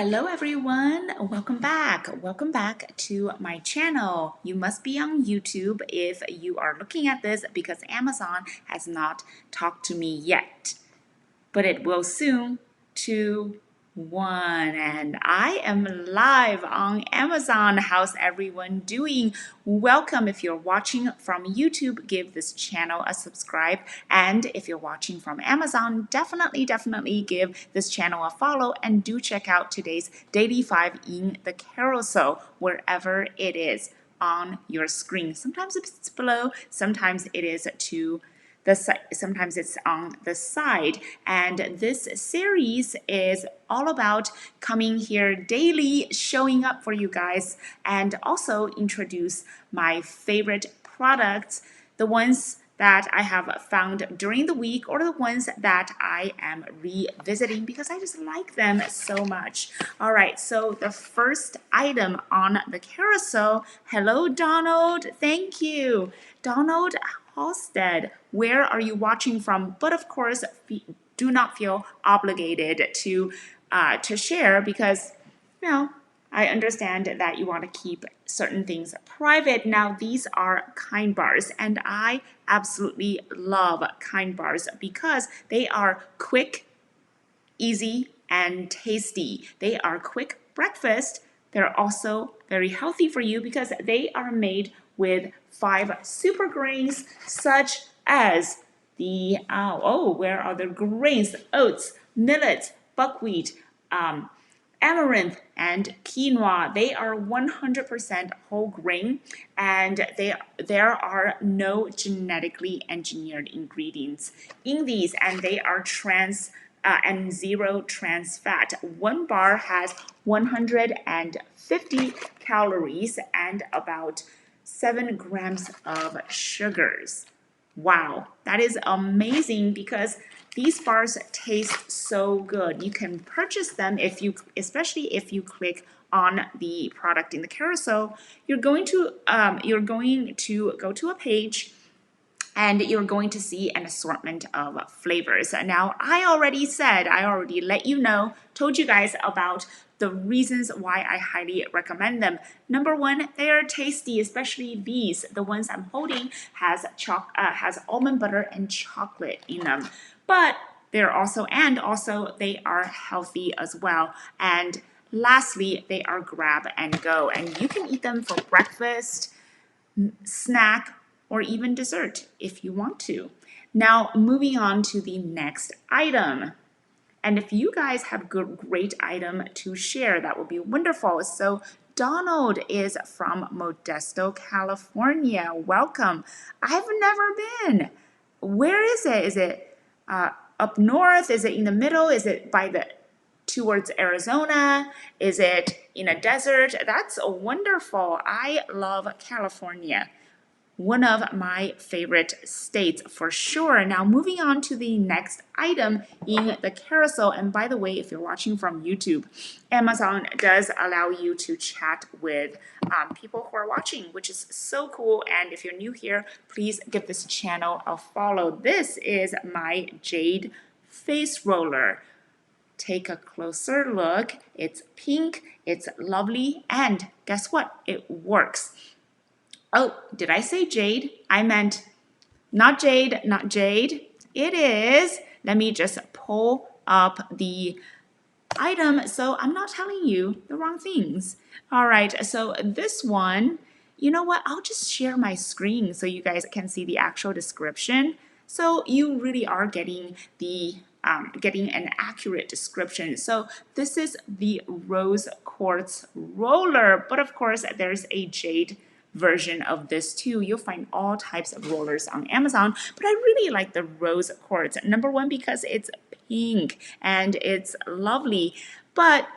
Hello everyone, welcome back. Welcome back to my channel. You must be on YouTube if you are looking at this because Amazon has not talked to me yet. But it will soon. 2, 1, and I am live on Amazon. How's everyone doing? Welcome. If you're watching from YouTube, give this channel a subscribe, and if you're watching from Amazon, definitely give this channel a follow, and do check out today's Daily 5 in the carousel wherever it is on your screen. Sometimes it's below, sometimes it is to the side, sometimes it's on the side. And this series is all about coming here daily, showing up for you guys, and also introduce my favorite products, the ones that I have found during the week or the ones that I am revisiting because I just like them so much. All right, so the first item on the carousel, hello Donald, thank you. Donald Halstead, where are you watching from? But of course, do not feel obligated to share because, you know, I understand that you want to keep certain things private. Now, these are Kind bars, and I absolutely love Kind bars because they are quick, easy, and tasty. They are quick breakfast. They're also very healthy for you because they are made with 5 super grains such as the, where are the grains? Oats, millet, buckwheat, amaranth, and quinoa. They are 100% whole grain, and there are no genetically engineered ingredients in these, and they are and 0 trans fat. One bar has 150 calories and about 7 grams of sugars. Wow, that is amazing because these bars taste so good. You can purchase them especially if you click on the product in the carousel. You're going to go to a page, and you're going to see an assortment of flavors. Now, I already let you know, told you guys about the reasons why I highly recommend them. Number one, they are tasty, especially these. The ones I'm holding has almond butter and chocolate in them. But they're also they are healthy as well. And lastly, they are grab and go, and you can eat them for breakfast, snack, or even dessert if you want to. Now, moving on to the next item. And if you guys have a great item to share, that would be wonderful. So Donald is from Modesto, California. Welcome. I've never been. Where is it? Is it up north? Is it in the middle? Is it towards Arizona? Is it in a desert? That's wonderful. I love California. One of my favorite states for sure. Now, moving on to the next item in the carousel. And by the way, if you're watching from YouTube, Amazon does allow you to chat with people who are watching, which is so cool. And if you're new here, please give this channel a follow. This is my Jade face roller. Take a closer look. It's pink, it's lovely, and guess what? It works. Oh, did I say jade? I meant not jade, not jade. It is. Let me just pull up the item so I'm not telling you the wrong things. All right, so this one, you know what? I'll just share my screen so you guys can see the actual description. So you really are getting getting an accurate description. So this is the rose quartz roller, but of course there's a jade version of this too. You'll find all types of rollers on Amazon, but I really like the rose quartz. Number one, because it's pink and it's lovely, but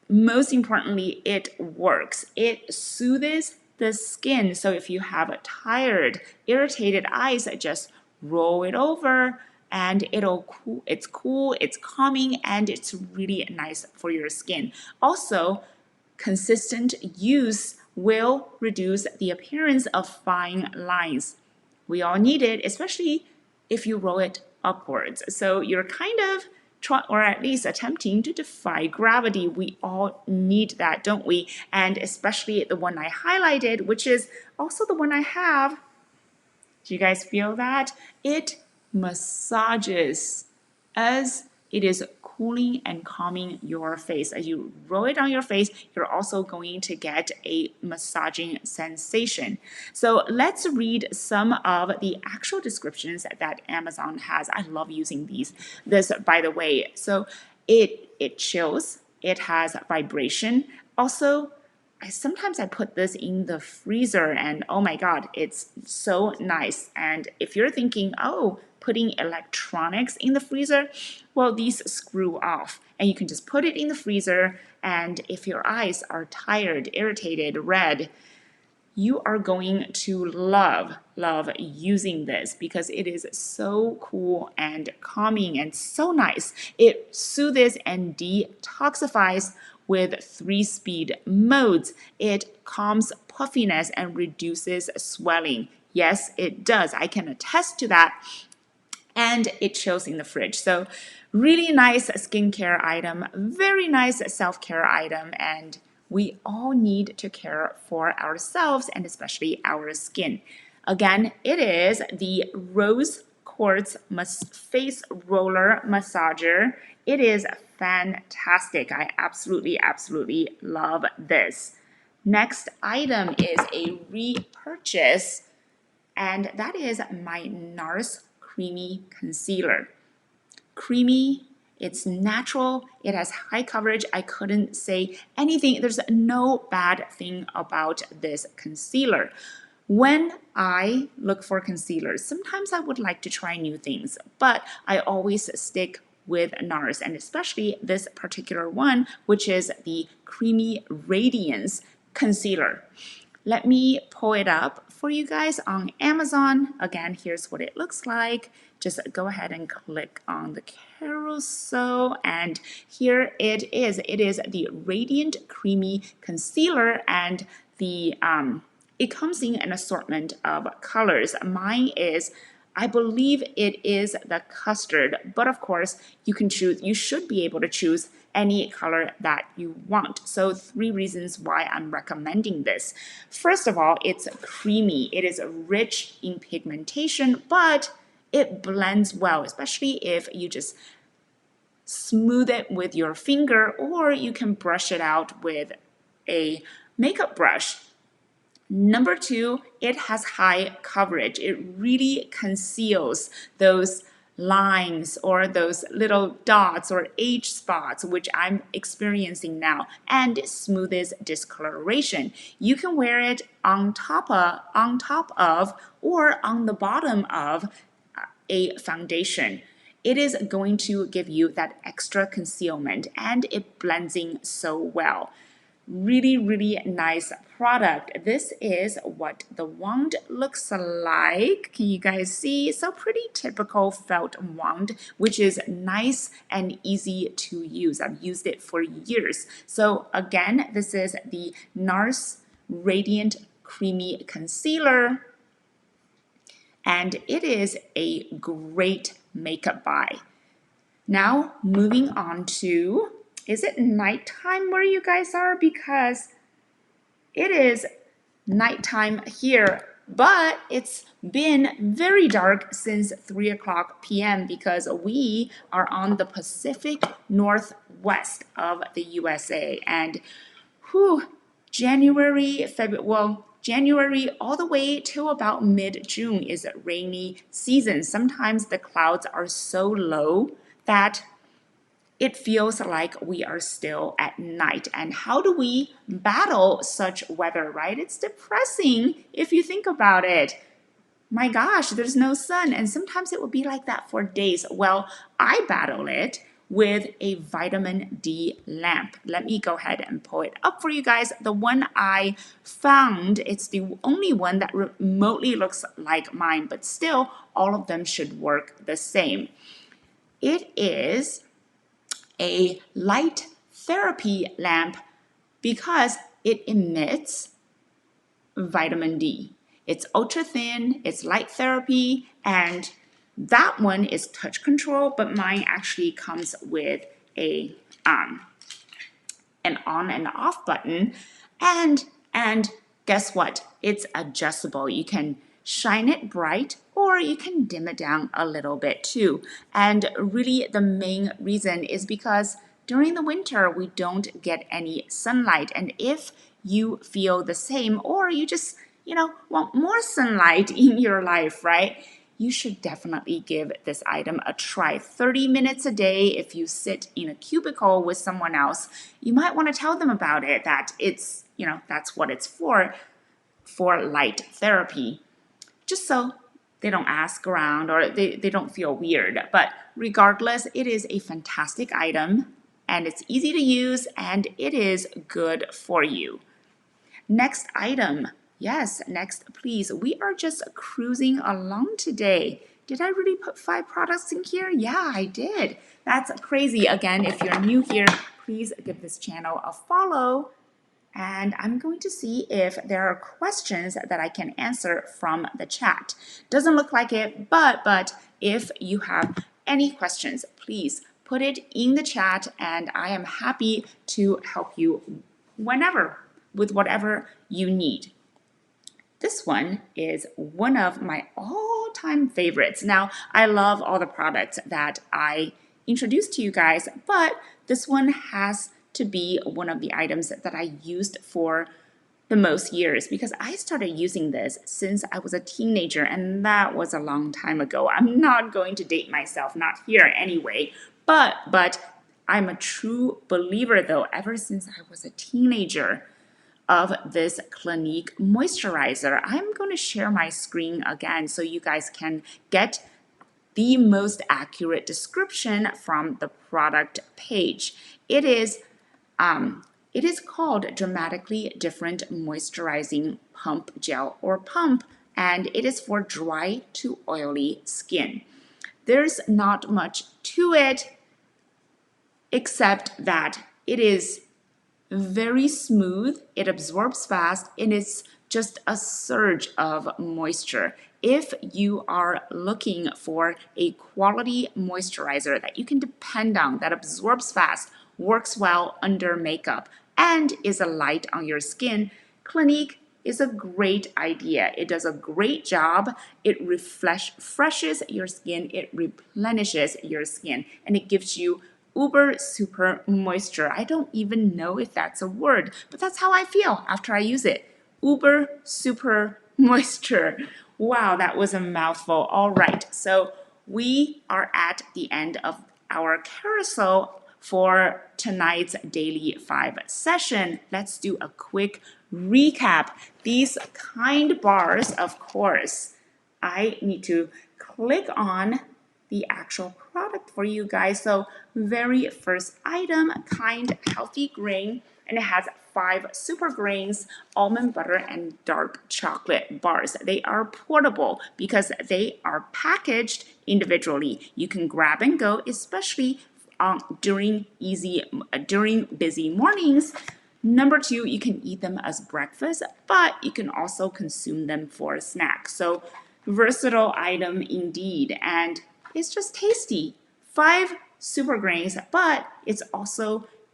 most importantly, it works. It soothes the skin. So if you have tired, irritated eyes, just roll it over and it's cool, it's calming, and it's really nice for your skin. Also, consistent use will reduce the appearance of fine lines. We all need it, especially if you roll it upwards. So you're kind of or at least attempting to defy gravity. We all need that, don't we? And especially the one I highlighted, which is also the one I have. Do you guys feel that? It massages as it is cooling and calming your face. As you roll it on your face, you're also going to get a massaging sensation. So let's read some of the actual descriptions that Amazon has. I love using this, by the way. So it chills, it has vibration. Also, sometimes I put this in the freezer and oh my God, it's so nice. And if you're thinking, oh, putting electronics in the freezer, well, these screw off and you can just put it in the freezer. And if your eyes are tired, irritated, red, you are going to love using this because it is so cool and calming and so nice. It soothes and detoxifies with 3-speed modes. It calms puffiness and reduces swelling. Yes, it does. I can attest to that. And it chills in the fridge. So really nice skincare item, very nice self-care item, and we all need to care for ourselves and especially our skin. Again, it is the Rose Quartz Face Roller Massager. It is fantastic. I absolutely love this. Next item is a repurchase, and that is my NARS Creamy Concealer. Creamy, it's natural, it has high coverage. I couldn't say anything. There's no bad thing about this concealer. When I look for concealers, sometimes I would like to try new things, but I always stick with NARS, and especially this particular one, which is the Creamy Radiance Concealer. Let me pull it up for you guys on Amazon. Again, here's what it looks like. Just go ahead and click on the carousel, and here it is. It is the Radiant Creamy Concealer, and it comes in an assortment of colors. Mine is, I believe it is the custard, but of course you can choose, you should be able to choose any color that you want. So 3 reasons why I'm recommending this. First of all, it's creamy. It is rich in pigmentation, but it blends well, especially if you just smooth it with your finger, or you can brush it out with a makeup brush. Number 2, it has high coverage. It really conceals those lines or those little dots or age spots, which I'm experiencing now, and smoothes discoloration. You can wear it on top of or on the bottom of a foundation. It is going to give you that extra concealment, and it blends in so well. Really nice product. This is what the wand looks like. Can you guys see? So pretty typical felt wand, which is nice and easy to use. I've used it for years. So again, this is the NARS Radiant Creamy Concealer, and it is a great makeup buy. Now moving on to, is it nighttime where you guys are? Because it is nighttime here, but it's been very dark since 3:00 p.m. because we are on the Pacific Northwest of the USA. And January, February, well, January all the way till about mid-June is a rainy season. Sometimes the clouds are so low that it feels like we are still at night. And how do we battle such weather, right? It's depressing if you think about it. My gosh, there's no sun, and sometimes it will be like that for days. Well, I battle it with a vitamin D lamp. Let me go ahead and pull it up for you guys. The one I found, it's the only one that remotely looks like mine, but still all of them should work the same. It is a light therapy lamp because it emits vitamin D. It's ultra thin, it's light therapy, and That one is touch control, but mine actually comes with a an on and off button, and guess what? It's adjustable. You can shine it bright or you can dim it down a little bit too. And really the main reason is because during the winter we don't get any sunlight, and if you feel the same or you just want more sunlight in your life, right? You should definitely give this item a try. 30 minutes a day. If you sit in a cubicle with someone else, you might want to tell them about it, that it's, that's what it's for light therapy. Just so they don't ask around or they don't feel weird. But regardless, it is a fantastic item and it's easy to use and it is good for you. Next item. Yes, next, please. We are just cruising along today. Did I really put 5 products in here? Yeah, I did. That's crazy. Again, if you're new here, please give this channel a follow. And I'm going to see if there are questions that I can answer from the chat. Doesn't look like it, but if you have any questions, please put it in the chat and I am happy to help you whenever, with whatever you need. This one is one of my all-time favorites. Now, I love all the products that I introduced to you guys, but this one has to be one of the items that I used for the most years because I started using this since I was a teenager, and that was a long time ago. I'm not going to date myself, not here anyway, but I'm a true believer though, ever since I was a teenager, of this Clinique moisturizer. I'm going to share my screen again so you guys can get the most accurate description from the product page. It is called Dramatically Different Moisturizing Pump Gel or Pump, and it is for dry to oily skin. There's not much to it except that it is very smooth, it absorbs fast, and it's just a surge of moisture. If you are looking for a quality moisturizer that you can depend on, that absorbs fast, works well under makeup, and is a light on your skin, Clinique is a great idea. It does a great job. It refreshes your skin, it replenishes your skin, and it gives you uber super moisture. I don't even know if that's a word, but that's how I feel after I use it. Uber super moisture. Wow, that was a mouthful. All right, so we are at the end of our carousel for tonight's Daily 5 session. Let's do a quick recap. These kind bars, of course, I need to click on the actual product for you guys. So very first item, kind healthy grain, and it has 5 super grains, almond butter, and dark chocolate bars. They are portable because they are packaged individually. You can grab and go, especially during busy mornings. Number 2, you can eat them as breakfast, but you can also consume them for a snack. So versatile item indeed, and it's just tasty. 5 super grains, but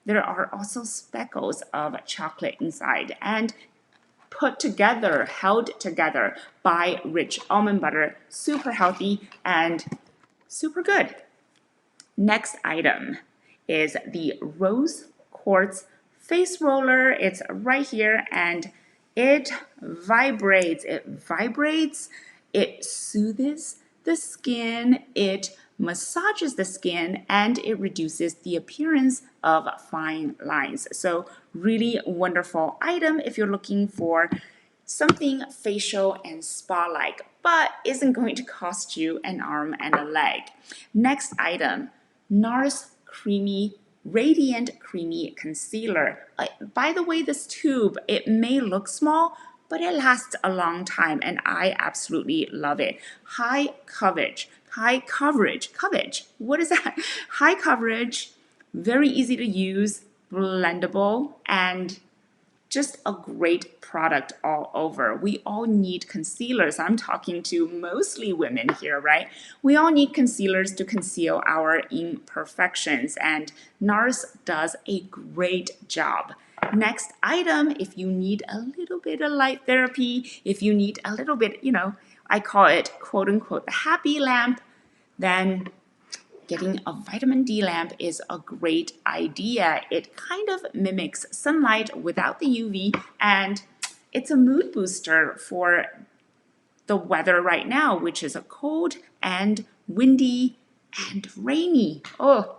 there are also speckles of chocolate inside and held together by rich almond butter. Super healthy and super good. Next item is the Rose Quartz Face Roller. It's right here and it vibrates. It soothes the skin, it massages the skin, and it reduces the appearance of fine lines. So really wonderful item if you're looking for something facial and spa-like, but isn't going to cost you an arm and a leg. Next item, NARS Radiant Creamy Concealer. By the way, this tube, it may look small, but it lasts a long time and I absolutely love it. High coverage, what is that? High coverage, very easy to use, blendable, and just a great product all over. We all need concealers. I'm talking to mostly women here, right? We all need concealers to conceal our imperfections, and NARS does a great job. Next item, if you need a little bit of light therapy, if you need a little bit, I call it quote unquote the happy lamp, then getting a vitamin D lamp is a great idea. It kind of mimics sunlight without the UV, and it's a mood booster for the weather right now, which is a cold and windy and rainy. Oh,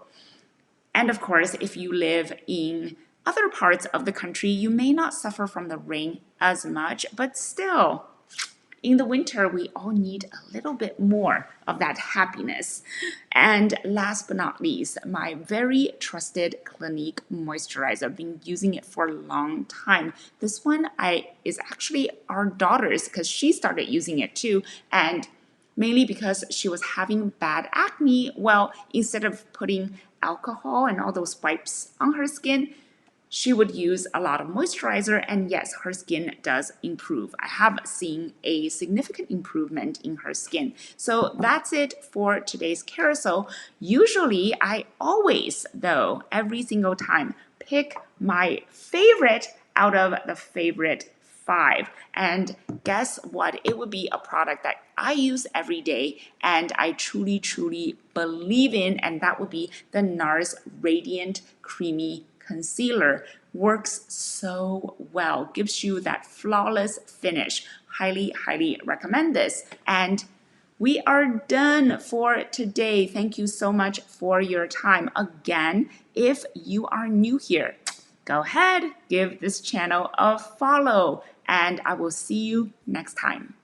and of course, if you live in other parts of the country, you may not suffer from the rain as much, but still, in the winter, we all need a little bit more of that happiness. And last but not least, my very trusted Clinique moisturizer. I've been using it for a long time. This one is actually our daughter's because she started using it too. And mainly because she was having bad acne. Well, instead of putting alcohol and all those wipes on her skin, she would use a lot of moisturizer, and yes, her skin does improve. I have seen a significant improvement in her skin. So that's it for today's carousel. Usually, I always, though, every single time, pick my favorite out of the favorite 5. And guess what? It would be a product that I use every day and I truly, truly believe in, and that would be the NARS Radiant Creamy Concealer. Works so well, gives you that flawless finish. Highly, highly recommend this. And we are done for today. Thank you so much for your time. Again, if you are new here, go ahead, give this channel a follow, and I will see you next time.